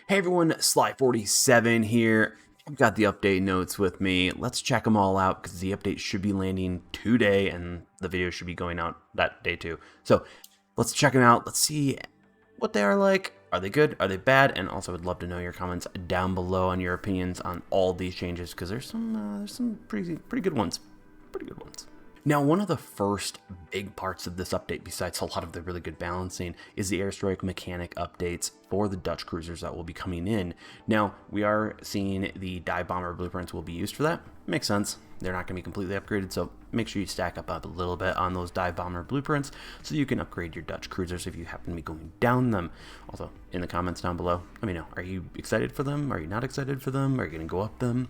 Hey everyone, Sly47 here. I've got the update notes with me. Let's check them all out because the update should be landing today and the video should be going out that day too. So let's check them out. Let's see what they are like. Are they good? Are they bad? And also would love to know your comments down below on your opinions on all these changes because there's some pretty good ones. Pretty good ones. Now, one of the first big parts of this update, besides a lot of the really good balancing, is the airstrike mechanic updates for the Dutch cruisers that will be coming in. Now, we are seeing the dive bomber blueprints will be used for that. Makes sense. They're not going to be completely upgraded, so make sure you stack up a little bit on those dive bomber blueprints so you can upgrade your Dutch cruisers if you happen to be going down them. Also, in the comments down below, let me know. Are you excited for them? Are you not excited for them? Are you going to go up them?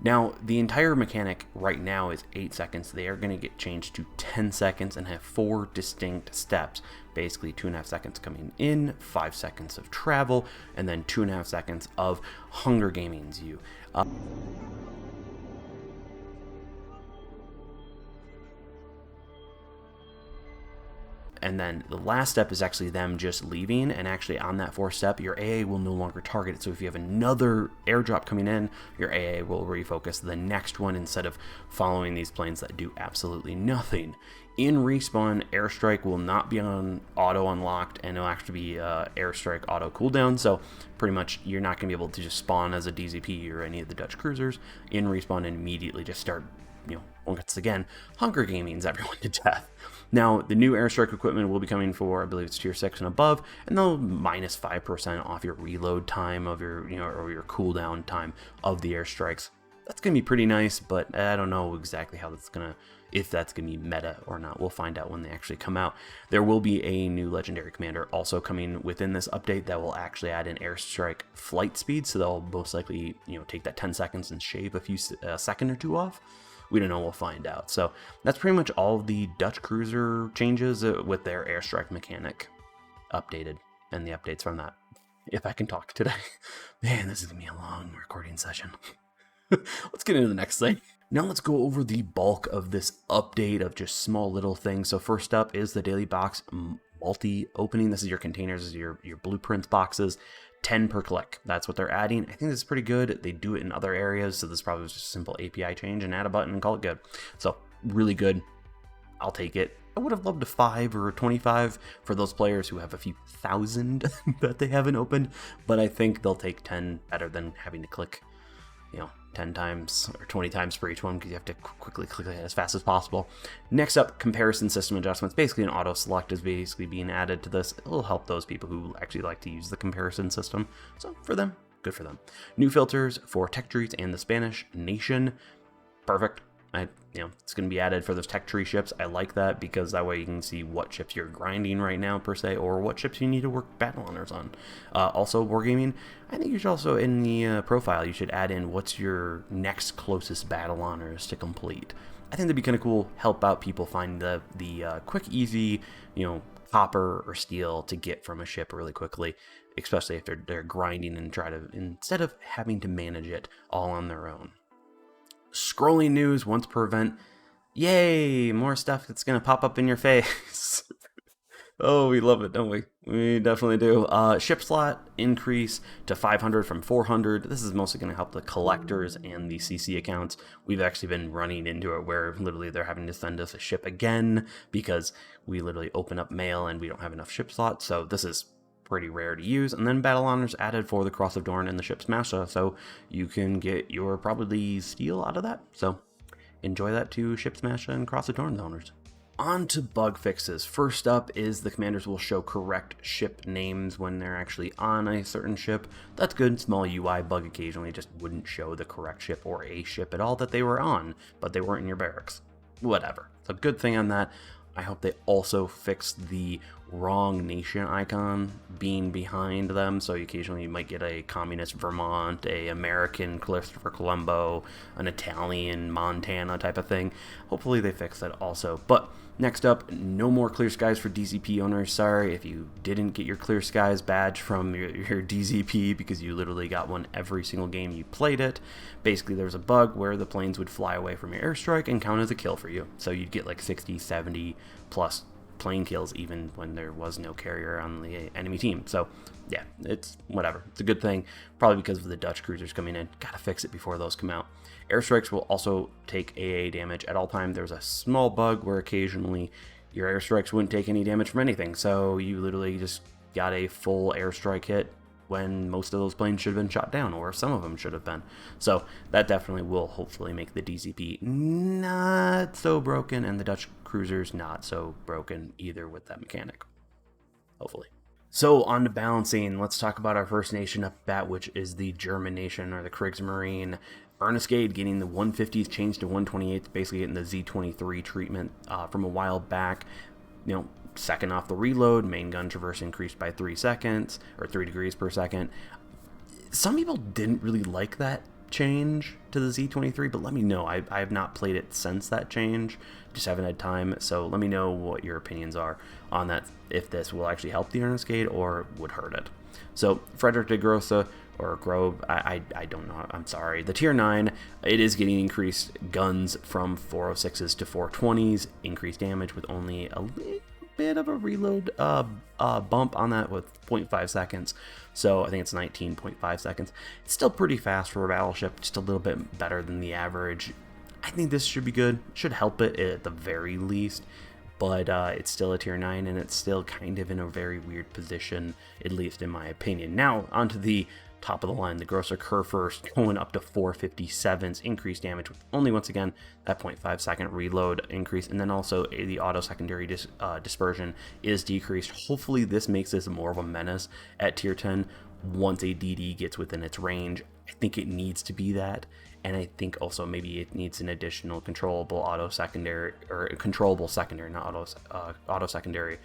Now, the entire mechanic right now is 8 seconds. They are going to get changed to 10 seconds and have 4 distinct steps. Basically, 2.5 seconds coming in, 5 seconds of travel, and then 2.5 seconds of Hunger Gaming's you. And then the last step is actually them just leaving, and actually on that 4th step, your AA will no longer target it. So if you have another airdrop coming in, your AA will refocus the next one instead of following these planes that do absolutely nothing. In respawn, airstrike will not be on auto unlocked, and it'll actually be airstrike auto cooldown. So pretty much you're not going to be able to just spawn as a DZP or any of the Dutch cruisers in respawn and immediately just start, once again, Hunger Gaming's everyone to death. Now, the new airstrike equipment will be coming for, I believe it's tier 6 and above, and they'll minus 5% off your reload time of your, or your cooldown time of the airstrikes. That's going to be pretty nice, but I don't know exactly how that's going to, if that's going to be meta or not. We'll find out when they actually come out. There will be a new legendary commander also coming within this update that will actually add an airstrike flight speed, so they'll most likely, take that 10 seconds and shave a few second or two off. We don't know, we'll find out. So that's pretty much all of the Dutch cruiser changes with their airstrike mechanic updated and the updates from that. If I can talk today. Man, this is going to be a long recording session. Let's get into the next thing. Now let's go over the bulk of this update of just small little things. So first up is the daily box multi-opening. This is your containers, your blueprints boxes. 10 per click. That's what they're adding. I think this is pretty good. They do it in other areas, so this probably was just a simple API change and add a button and call it good. So really good. I'll take it. I would have loved a 5 or a 25 for those players who have a few thousand that they haven't opened, but I think they'll take 10 better than having to click, 10 times or 20 times for each one because you have to quickly click it as fast as possible. Next up, comparison system adjustments. Basically an auto select is basically being added to this. It'll help those people who actually like to use the comparison system. So for them, good for them. New filters for tech trees and the Spanish nation. Perfect. It's going to be added for those tech tree ships. I like that because that way you can see what ships you're grinding right now per se, or what ships you need to work battle honors on. Also, wargaming. I think you should also in the profile you should add in what's your next closest battle honors to complete. I think that'd be kind of cool. Help out people find the quick, easy, copper or steel to get from a ship really quickly, especially if they're grinding and try to instead of having to manage it all on their own. Scrolling news once per event. Yay! More stuff that's gonna pop up in your face. Oh, we love it, don't we? We definitely do. Ship slot increase to 500 from 400. This is mostly going to help the collectors and the CC accounts. We've actually been running into it where literally they're having to send us a ship again because we literally open up mail and we don't have enough ship slots. So this is pretty rare to use. And then battle honors added for the Cross of Dorn and the Ship Smasher, so you can get your probably steel out of that. So enjoy that to Ship Smasher and Cross of Dorn owners. On to bug fixes. First up is the commanders will show correct ship names when they're actually on a certain ship. That's good. Small UI bug occasionally just wouldn't show the correct ship or a ship at all that they were on, but they weren't in your barracks. Whatever. So good thing on that. I hope they also fix the wrong nation icon being behind them, so occasionally you might get a communist Vermont, a American Christopher Colombo, an Italian Montana type of thing. Hopefully they fix that also. But next up, no more clear skies for DZP owners. Sorry if you didn't get your clear skies badge from your DZP because you literally got one every single game you played it. Basically there's a bug where the planes would fly away from your airstrike and count as a kill for you, so you'd get like 60, 70 plus plane kills even when there was no carrier on the enemy team. So yeah, it's whatever. It's a good thing, probably because of the Dutch cruisers coming in. Gotta fix it before those come out. Airstrikes will also take AA damage at all time. There's a small bug where occasionally your airstrikes wouldn't take any damage from anything, so you literally just got a full airstrike hit when most of those planes should have been shot down, or some of them should have been. So that definitely will hopefully make the DZP not so broken, and the Dutch cruisers not so broken either with that mechanic, hopefully. So on to balancing, let's talk about our first nation up bat, which is the German nation, or the Kriegsmarine. Ernestgade getting the 150s changed to 128s, basically getting the Z23 treatment from a while back. You know, second off the reload, main gun traverse increased by 3 seconds, or 3 degrees per second. Some people didn't really like that change to the Z23, but let me know. I have not played it since that change, just haven't had time, so let me know what your opinions are on that, if this will actually help the Ernestgade or would hurt it. So Frederick de Grosse, or Grove, I don't know, I'm sorry. The tier 9, it is getting increased guns from 406s to 420s, increased damage with only a little bit of a reload bump on that with 0.5 seconds. So I think it's 19.5 seconds. It's still pretty fast for a battleship, just a little bit better than the average. I think this should be good, should help it at the very least. But it's still a tier 9, and it's still kind of in a very weird position, at least in my opinion. Now, onto the top of the line, the Grosser Kurfürst going up to 457s, increased damage with only, once again, that 0.5 second reload increase, and then also the auto secondary dispersion is decreased. Hopefully this makes this more of a menace at tier 10 once a DD gets within its range. I think it needs to be that, and I think also maybe it needs an additional controllable auto secondary, or controllable secondary, not auto secondary,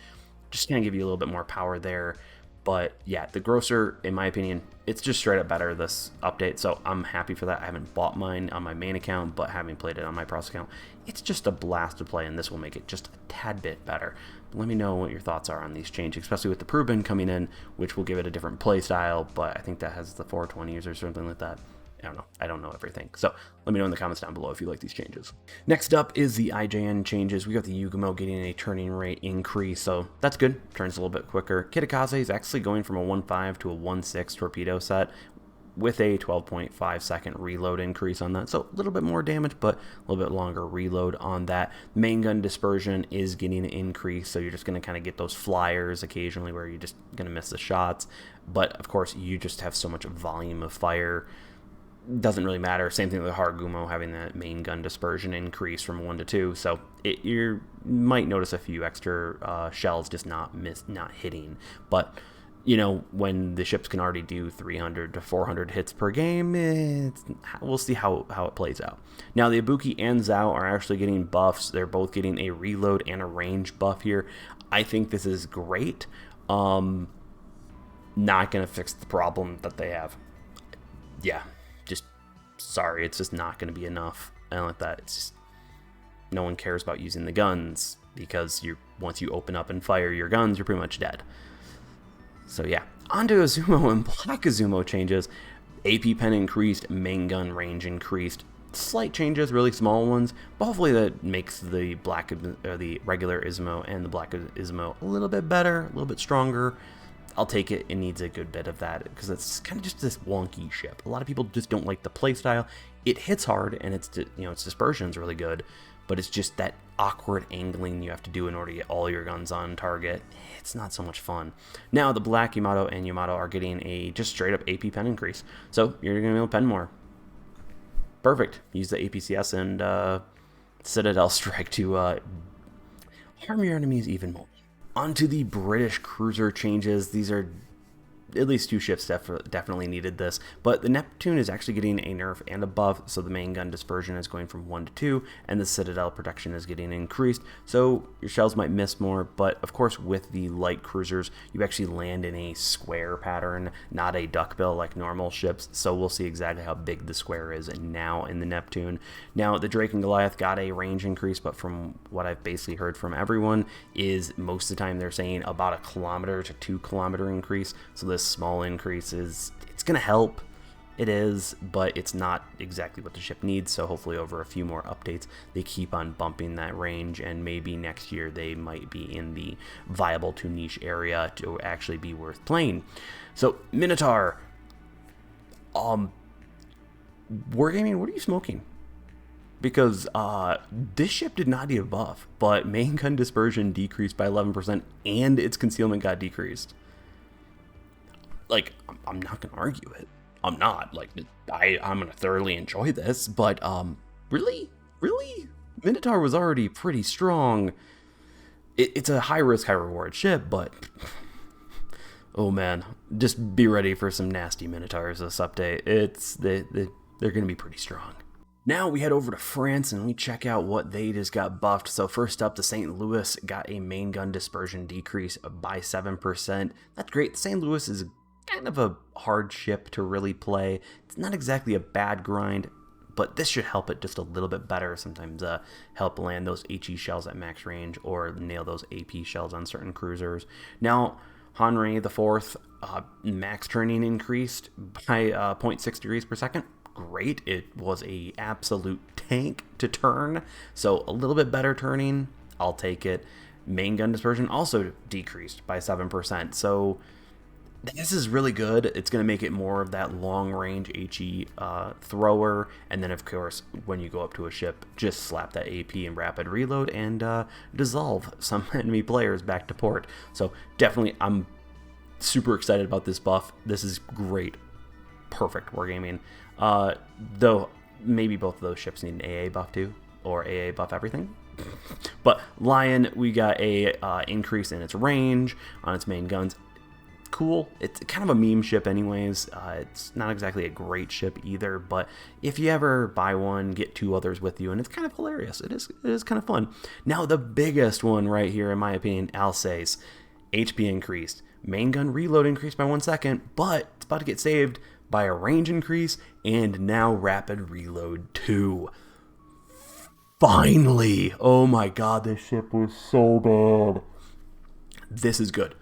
just gonna give you a little bit more power there. But yeah, the Grosser, in my opinion, it's just straight up better this update, so I'm happy for that. I haven't bought mine on my main account, but having played it on my pros account, it's just a blast to play, and this will make it just a tad bit better. But let me know what your thoughts are on these changes, especially with the Prubin coming in, which will give it a different play style, but I think that has the 420s or something like that. I don't know. I don't know everything. So let me know in the comments down below if you like these changes. Next up is the IJN changes. We got the Yugumo getting a turning rate increase, so that's good. Turns a little bit quicker. Kitakaze is actually going from a 1.5 to a 1.6 torpedo set with a 12.5 second reload increase on that. So a little bit more damage, but a little bit longer reload on that. Main gun dispersion is getting an increase, so you're just going to kind of get those flyers occasionally where you're just going to miss the shots. But of course, you just have so much volume of fire. Doesn't really matter. Same thing with the Hargumo having that main gun dispersion increase from 1 to 2. So you might notice a few extra shells just not hitting. But you know, when the ships can already do 300 to 400 hits per game, we'll see how it plays out. Now the Ibuki and Zhao are actually getting buffs. They're both getting a reload and a range buff here. I think this is great. Not gonna fix the problem that they have. Yeah. Just sorry, it's just not going to be enough. I don't like that. It's just, no one cares about using the guns, because once you open up and fire your guns, you're pretty much dead. So yeah, onto Azumo and Black Azumo changes. AP pen increased, main gun range increased. Slight changes, really small ones, but hopefully that makes the the regular Izumo and the Black Izumo a little bit better, a little bit stronger. I'll take it. It needs a good bit of that, because it's kind of just this wonky ship. A lot of people just don't like the playstyle. It hits hard, and its dispersion is really good, but it's just that awkward angling you have to do in order to get all your guns on target. It's not so much fun. Now the Black Yamato and Yamato are getting a just straight up AP pen increase, so you're gonna be able to pen more. Perfect. Use the APCS and Citadel Strike to harm your enemies even more. Onto the British cruiser changes. These are at least 2 ships definitely needed this, but the Neptune is actually getting a nerf and a buff, so the main gun dispersion is going from 1 to 2, and the Citadel protection is getting increased, so your shells might miss more. But of course, with the light cruisers, you actually land in a square pattern, not a duckbill like normal ships, so we'll see exactly how big the square is now in the Neptune. Now, the Drake and Goliath got a range increase, but from what I've basically heard from everyone, is most of the time they're saying about a kilometer to 2 kilometer increase, so this small increase it's gonna help. It is, but it's not exactly what the ship needs, so hopefully over a few more updates, they keep on bumping that range, and maybe next year they might be in the viable to niche area to actually be worth playing. So, Minotaur, Wargaming, what are you smoking? Because this ship did not need a buff, but main gun dispersion decreased by 11%, and its concealment got decreased. Like, I'm not gonna argue it. I'm not. Like, I'm gonna thoroughly enjoy this, but really, Minotaur was already pretty strong. It's a high risk, high reward ship, but oh man, just be ready for some nasty Minotaurs this update. They're gonna be pretty strong. Now we head over to France and we check out what they just got buffed. So first up, the St. Louis got a main gun dispersion decrease by 7%. That's great. The St. Louis is kind of a hard ship to really play. It's not exactly a bad grind, but this should help it just a little bit better. Sometimes help land those HE shells at max range or nail those AP shells on certain cruisers. Now, Henri IV, max turning increased by 0.6 degrees per second. Great. It was a absolute tank to turn, so a little bit better turning, I'll take it. Main gun dispersion also decreased by 7%, so this is really good. It's going to make it more of that long range HE thrower, and then of course when you go up to a ship, just slap that AP and rapid reload and dissolve some enemy players back to port. So definitely I'm super excited about this buff. This is great. Perfect wargaming. Though maybe both of those ships need an AA buff too, or AA buff everything. But Lion, we got a increase in its range on its main guns. Cool. It's kind of a meme ship anyways. It's not exactly a great ship either, but if you ever buy one, get two others with you, and it's kind of hilarious. It is kind of fun. Now the biggest one right here, in my opinion, Alsace. HP increased. Main gun reload increased by 1 second, but it's about to get saved by a range increase, and now rapid reload too. Finally! Oh my god, this ship was so bad. This is good.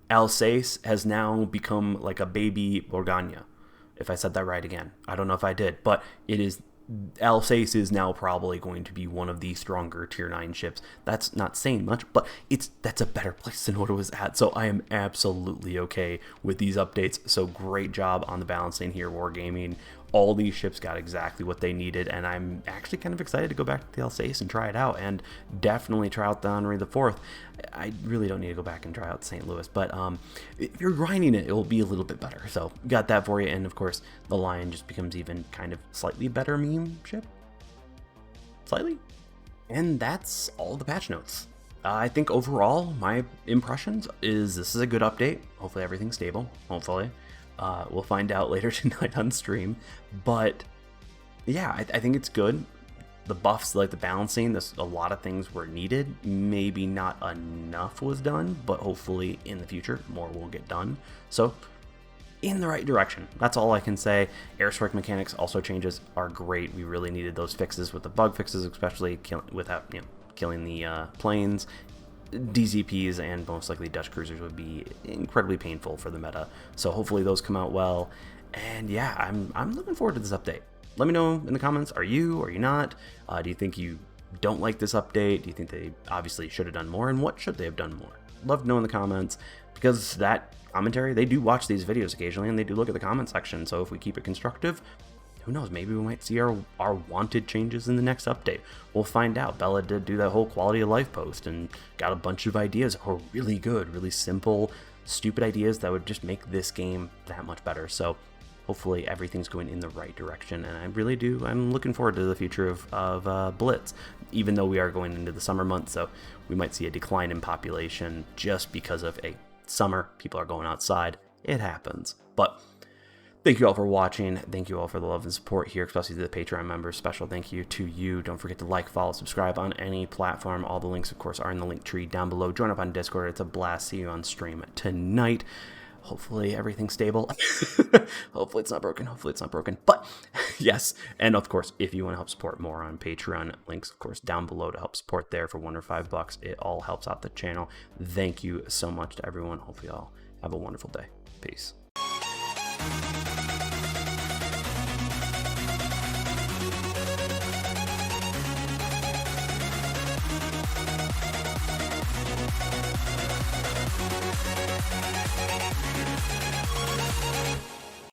Alsace has now become like a baby Bourgogne. If I said that right again. I don't know if I did, but it is. Alsace is now probably going to be one of the stronger tier 9 ships. That's not saying much, but that's a better place than what it was at. So I am absolutely okay with these updates. So great job on the balancing here, Wargaming. All these ships got exactly what they needed, and I'm actually kind of excited to go back to the Alsace and try it out, and definitely try out the Henri IV. I really don't need to go back and try out St. Louis, but if you're grinding it, it will be a little bit better. So got that for you, and of course, the Lion just becomes even kind of slightly better meme ship. Slightly. And that's all the patch notes. I think overall, my impressions is this is a good update. Hopefully everything's stable. Hopefully. We'll find out later tonight on stream, but yeah, I think it's good. The buffs, like the balancing, a lot of things were needed. Maybe not enough was done, but hopefully in the future, more will get done. So, in the right direction. That's all I can say. Airstrike mechanics also changes are great. We really needed those fixes with the bug fixes, especially without killing the planes. DZPs and most likely Dutch cruisers would be incredibly painful for the meta. So hopefully those come out well. And yeah, I'm looking forward to this update. Let me know in the comments, are you not? Do you think you don't like this update? Do you think they obviously should have done more? And what should they have done more? Love to know in the comments, because that commentary, they do watch these videos occasionally and they do look at the comment section. So if we keep it constructive, who knows, maybe we might see our wanted changes in the next update. We'll find out. Bella did do that whole quality of life post and got a bunch of ideas that were really good, really simple, stupid ideas that would just make this game that much better. So hopefully everything's going in the right direction, and I'm looking forward to the future of Blitz, even though we are going into the summer months, so we might see a decline in population just because of summer. People are going outside. It happens. But thank you all for watching. Thank you all for the love and support here, especially to the Patreon members. Special thank you to you. Don't forget to like, follow, subscribe on any platform. All the links, of course, are in the link tree down below. Join up on Discord. It's a blast. See you on stream tonight. Hopefully everything's stable. Hopefully it's not broken. Hopefully it's not broken. But yes, and of course, if you want to help support more on Patreon, links, of course, down below to help support there for $1 or $5. It all helps out the channel. Thank you so much to everyone. Hopefully you all have a wonderful day. Peace.